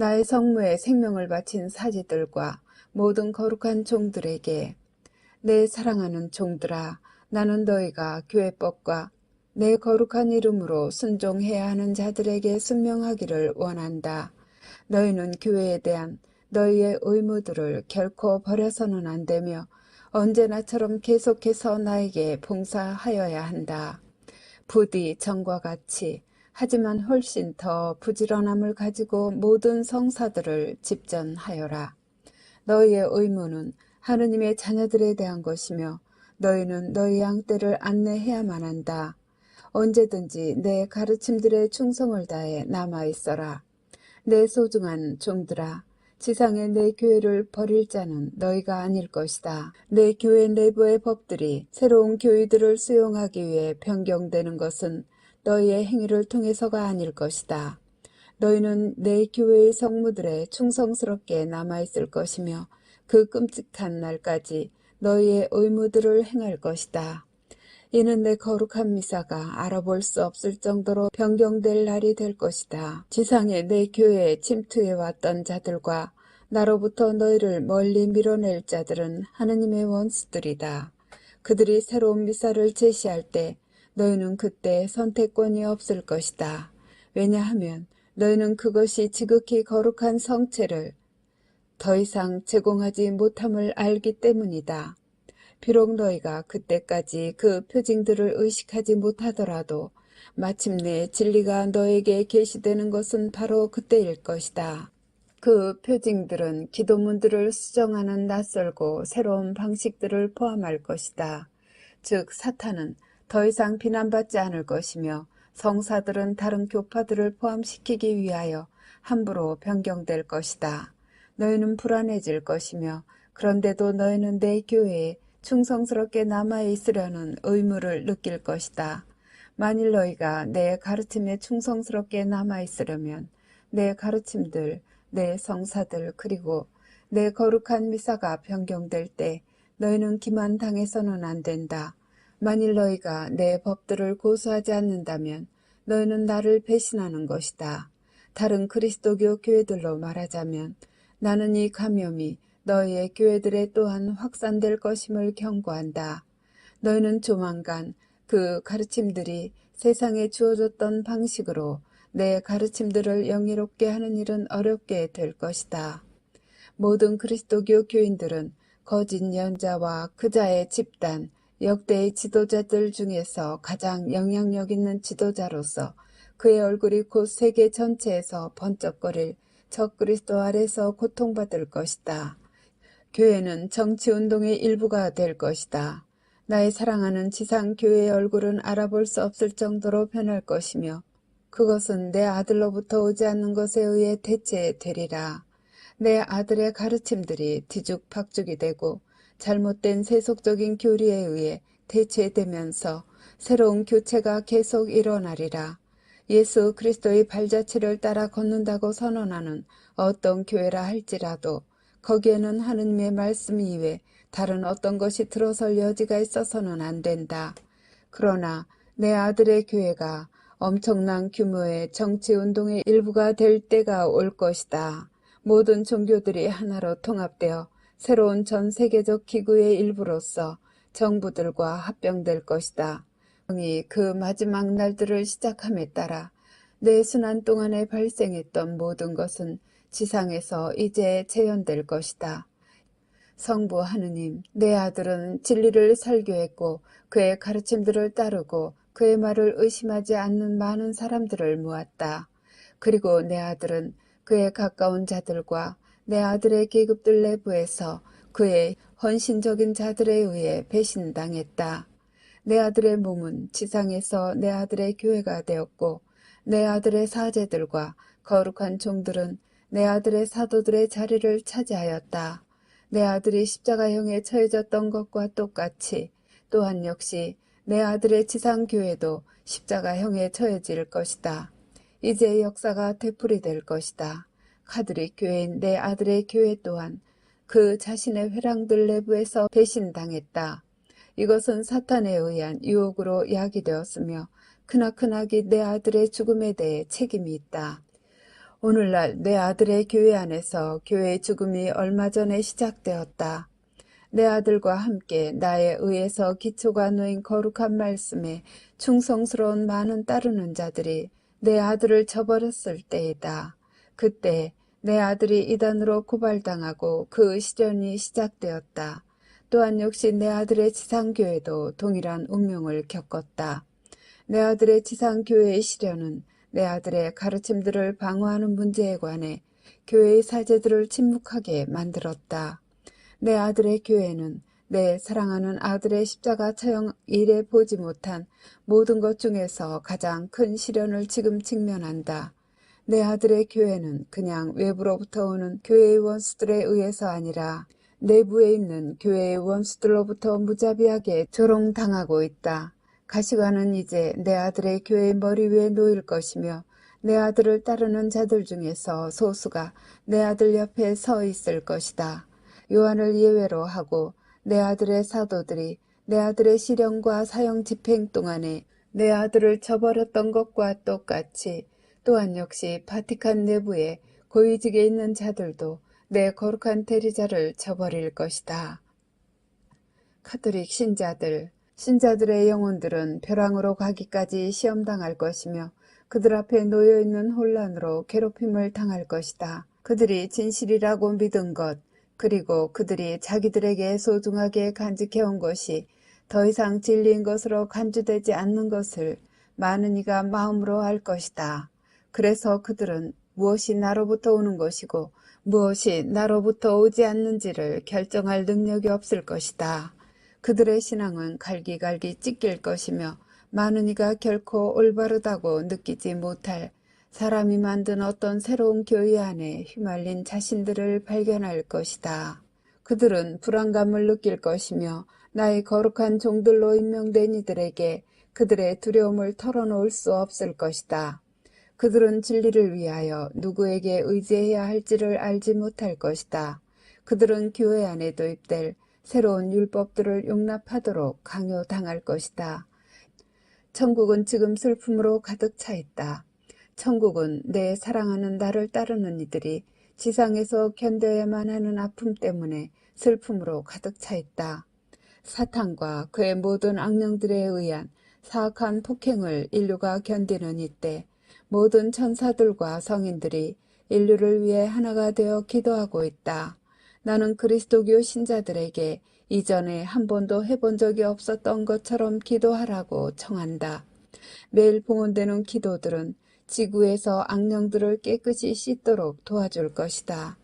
나의 성무에 생명을 바친 사제들과 모든 거룩한 종들에게 내 사랑하는 종들아, 나는 너희가 교회법과 내 거룩한 이름으로 순종해야 하는 자들에게 순명하기를 원한다. 너희는 교회에 대한 너희의 의무들을 결코 버려서는 안 되며 언제나처럼 계속해서 나에게 봉사하여야 한다. 부디 전과 같이 하지만 훨씬 더 부지런함을 가지고 모든 성사들을 집전하여라. 너희의 의무는 하느님의 자녀들에 대한 것이며 너희는 너희 양떼를 안내해야만 한다. 언제든지 내 가르침들의 충성을 다해 남아있어라. 내 소중한 종들아, 지상의 내 교회를 버릴 자는 너희가 아닐 것이다. 내 교회 내부의 법들이 새로운 교의들을 수용하기 위해 변경되는 것은 너희의 행위를 통해서가 아닐 것이다. 너희는 내 교회의 성무들에 충성스럽게 남아있을 것이며 그 끔찍한 날까지 너희의 의무들을 행할 것이다. 이는 내 거룩한 미사가 알아볼 수 없을 정도로 변경될 날이 될 것이다. 지상에 내 교회에 침투해 왔던 자들과 나로부터 너희를 멀리 밀어낼 자들은 하느님의 원수들이다. 그들이 새로운 미사를 제시할 때 너희는 그때 선택권이 없을 것이다. 왜냐하면 너희는 그것이 지극히 거룩한 성체를 더 이상 제공하지 못함을 알기 때문이다. 비록 너희가 그때까지 그 표징들을 의식하지 못하더라도 마침내 진리가 너에게 계시되는 것은 바로 그때일 것이다. 그 표징들은 기도문들을 수정하는 낯설고 새로운 방식들을 포함할 것이다. 즉 사탄은 더 이상 비난받지 않을 것이며 성사들은 다른 교파들을 포함시키기 위하여 함부로 변경될 것이다. 너희는 불안해질 것이며 그런데도 너희는 내 교회에 충성스럽게 남아있으려는 의무를 느낄 것이다. 만일 너희가 내 가르침에 충성스럽게 남아있으려면 내 가르침들, 내 성사들 그리고 내 거룩한 미사가 변경될 때 너희는 기만당해서는 안 된다. 만일 너희가 내 법들을 고수하지 않는다면 너희는 나를 배신하는 것이다. 다른 그리스도교 교회들로 말하자면 나는 이 감염이 너희의 교회들에 또한 확산될 것임을 경고한다. 너희는 조만간 그 가르침들이 세상에 주어졌던 방식으로 내 가르침들을 영예롭게 하는 일은 어렵게 될 것이다. 모든 그리스도교 교인들은 거짓 연자와 그자의 집단, 역대의 지도자들 중에서 가장 영향력 있는 지도자로서 그의 얼굴이 곧 세계 전체에서 번쩍거릴 적그리스도 아래서 고통받을 것이다. 교회는 정치운동의 일부가 될 것이다. 나의 사랑하는 지상교회의 얼굴은 알아볼 수 없을 정도로 변할 것이며 그것은 내 아들로부터 오지 않는 것에 의해 대체되리라. 내 아들의 가르침들이 뒤죽박죽이 되고 잘못된 세속적인 교리에 의해 대체되면서 새로운 교체가 계속 일어나리라. 예수 그리스도의 발자취를 따라 걷는다고 선언하는 어떤 교회라 할지라도 거기에는 하느님의 말씀 이외에 다른 어떤 것이 들어설 여지가 있어서는 안 된다. 그러나 내 아들의 교회가 엄청난 규모의 정치운동의 일부가 될 때가 올 것이다. 모든 종교들이 하나로 통합되어 새로운 전 세계적 기구의 일부로서 정부들과 합병될 것이다. 그 마지막 날들을 시작함에 따라 내 순환 동안에 발생했던 모든 것은 지상에서 이제 재현될 것이다. 성부 하느님, 내 아들은 진리를 설교했고 그의 가르침들을 따르고 그의 말을 의심하지 않는 많은 사람들을 모았다. 그리고 내 아들은 그의 가까운 자들과 내 아들의 계급들 내부에서 그의 헌신적인 자들에 의해 배신당했다. 내 아들의 몸은 지상에서 내 아들의 교회가 되었고 내 아들의 사제들과 거룩한 종들은 내 아들의 사도들의 자리를 차지하였다. 내 아들이 십자가형에 처해졌던 것과 똑같이 또한 역시 내 아들의 지상교회도 십자가형에 처해질 것이다. 이제 역사가 되풀이될 것이다. 카톨릭 교회인 내 아들의 교회 또한 그 자신의 회랑들 내부에서 배신당했다. 이것은 사탄에 의한 유혹으로 야기되었으며 크나크나기 내 아들의 죽음에 대해 책임이 있다. 오늘날 내 아들의 교회 안에서 교회의 죽음이 얼마 전에 시작되었다. 내 아들과 함께 나에 의해서 기초가 놓인 거룩한 말씀에 충성스러운 많은 따르는 자들이 내 아들을 저버렸을 때이다. 그때 내 아들이 이단으로 고발당하고 그 시련이 시작되었다. 또한 역시 내 아들의 지상교회도 동일한 운명을 겪었다. 내 아들의 지상교회의 시련은 내 아들의 가르침들을 방어하는 문제에 관해 교회의 사제들을 침묵하게 만들었다. 내 아들의 교회는 내 사랑하는 아들의 십자가 처형 일에 보지 못한 모든 것 중에서 가장 큰 시련을 지금 직면한다. 내 아들의 교회는 그냥 외부로부터 오는 교회의 원수들에 의해서 아니라 내부에 있는 교회의 원수들로부터 무자비하게 조롱당하고 있다. 가시관은 이제 내 아들의 교회의 머리 위에 놓일 것이며 내 아들을 따르는 자들 중에서 소수가 내 아들 옆에 서 있을 것이다. 요한을 예외로 하고 내 아들의 사도들이 내 아들의 시련과 사형 집행 동안에 내 아들을 저버렸던 것과 똑같이 또한 역시 바티칸 내부에 고위직에 있는 자들도 내 거룩한 대리자를 저버릴 것이다. 카톨릭 신자들의 영혼들은 벼랑으로 가기까지 시험당할 것이며 그들 앞에 놓여있는 혼란으로 괴롭힘을 당할 것이다. 그들이 진실이라고 믿은 것, 그리고 그들이 자기들에게 소중하게 간직해온 것이 더 이상 진리인 것으로 간주되지 않는 것을 많은 이가 마음으로 알 것이다. 그래서 그들은 무엇이 나로부터 오는 것이고 무엇이 나로부터 오지 않는지를 결정할 능력이 없을 것이다. 그들의 신앙은 갈기갈기 찢길 것이며 많은 이가 결코 올바르다고 느끼지 못할 사람이 만든 어떤 새로운 교회 안에 휘말린 자신들을 발견할 것이다. 그들은 불안감을 느낄 것이며 나의 거룩한 종들로 임명된 이들에게 그들의 두려움을 털어놓을 수 없을 것이다. 그들은 진리를 위하여 누구에게 의지해야 할지를 알지 못할 것이다. 그들은 교회 안에 도입될 새로운 율법들을 용납하도록 강요당할 것이다. 천국은 지금 슬픔으로 가득 차 있다. 천국은 내 사랑하는 나를 따르는 이들이 지상에서 견뎌야만 하는 아픔 때문에 슬픔으로 가득 차 있다. 사탄과 그의 모든 악령들에 의한 사악한 폭행을 인류가 견디는 이때 모든 천사들과 성인들이 인류를 위해 하나가 되어 기도하고 있다. 나는 그리스도교 신자들에게 이전에 한 번도 해본 적이 없었던 것처럼 기도하라고 청한다. 매일 봉헌되는 기도들은 지구에서 악령들을 깨끗이 씻도록 도와줄 것이다.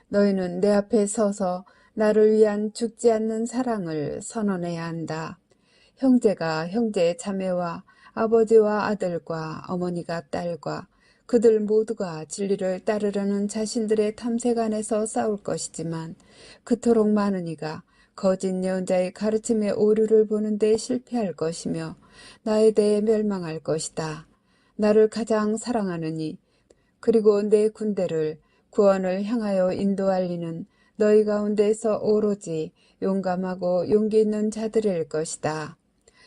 너희는 내 앞에 서서 나를 위한 죽지 않는 사랑을 선언해야 한다. 형제가 형제의 자매와 아버지와 아들과 어머니가 딸과 그들 모두가 진리를 따르려는 자신들의 탐색 안에서 싸울 것이지만 그토록 많은 이가 거짓 예언자의 가르침의 오류를 보는 데 실패할 것이며 나에 대해 멸망할 것이다. 나를 가장 사랑하는 이 그리고 내 군대를 구원을 향하여 인도할 이는 너희 가운데서 오로지 용감하고 용기 있는 자들일 것이다.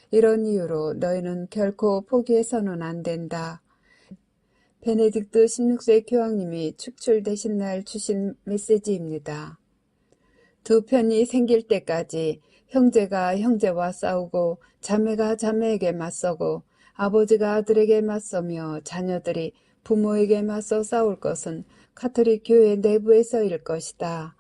이런 이유로 너희는 결코 포기해서는 안 된다. 베네딕트 16세 교황님이 축출되신 날 주신 메시지입니다. 두 편이 생길 때까지 형제가 형제와 싸우고 자매가 자매에게 맞서고 아버지가 아들에게 맞서며 자녀들이 부모에게 맞서 싸울 것은 카톨릭 교회 내부에서일 것이다.